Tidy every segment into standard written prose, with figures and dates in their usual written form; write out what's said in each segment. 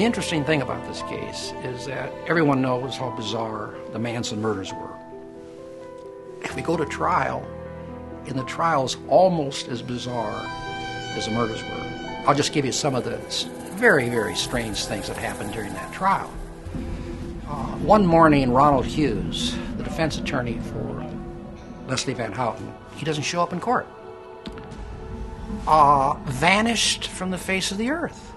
interesting thing about this case is that everyone knows how bizarre the Manson murders were. If we go to trial, and the trial is almost as bizarre as the murders were. I'll just give you some of the very, very strange things that happened during that trial. One morning, Ronald Hughes, the defense attorney for Leslie Van Houten, he doesn't show up in court. Vanished from the face of the earth.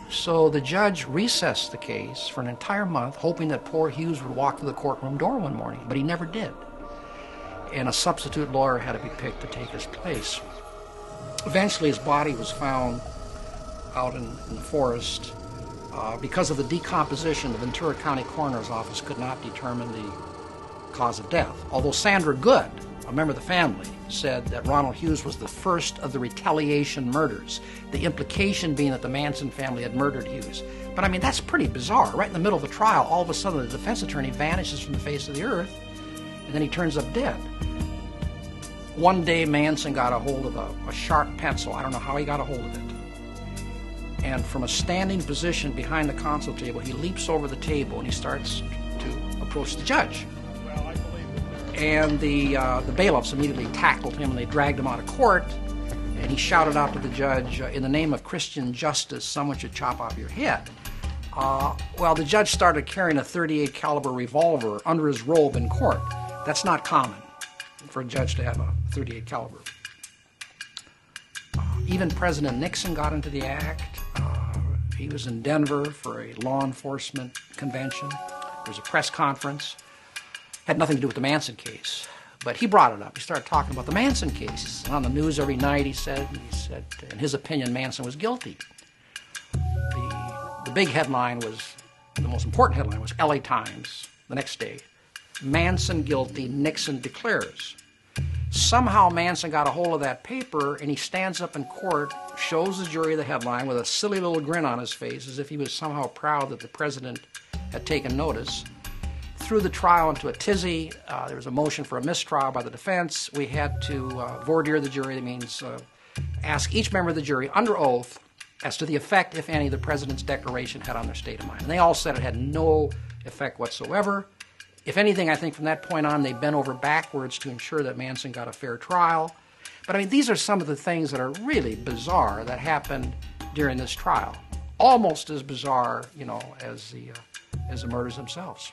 So the judge recessed the case for an entire month, hoping that poor Hughes would walk through the courtroom door one morning, but he never did. And a substitute lawyer had to be picked to take his place. Eventually his body was found out in the forest. Because of the decomposition, the Ventura County Coroner's Office could not determine the cause of death. Although Sandra Good, a member of the family, said that Ronald Hughes was the first of the retaliation murders, the implication being that the Manson family had murdered Hughes. But I mean, that's pretty bizarre. Right in the middle of the trial, all of a sudden the defense attorney vanishes from the face of the earth, and then he turns up dead. One day Manson got a hold of a sharp pencil. I don't know how he got a hold of it. And from a standing position behind the console table, he leaps over the table and he starts to approach the judge. And the bailiffs immediately tackled him and they dragged him out of court. And he shouted out to the judge, in the name of Christian justice, someone should chop off your head. Well, the judge started carrying a .38 caliber revolver under his robe in court. That's not common for a judge to have a .38 caliber. Even President Nixon got into the act. He was in Denver for a law enforcement convention. There was a press conference. Had nothing to do with the Manson case, but he brought it up. He started talking about the Manson case. And on the news every night he said, in his opinion, Manson was guilty. The big headline was, the most important headline was LA Times the next day. Manson guilty, Nixon declares. Somehow Manson got a hold of that paper and he stands up in court, shows the jury the headline with a silly little grin on his face as if he was somehow proud that the president had taken notice. Threw the trial into a tizzy. There was a motion for a mistrial by the defense. We had to voir dire the jury. That means ask each member of the jury under oath as to the effect, if any, the president's declaration had on their state of mind. And they all said it had no effect whatsoever. If anything, I think from that point on, they bent over backwards to ensure that Manson got a fair trial. But I mean, these are some of the things that are really bizarre that happened during this trial. Almost as bizarre, as the murders themselves.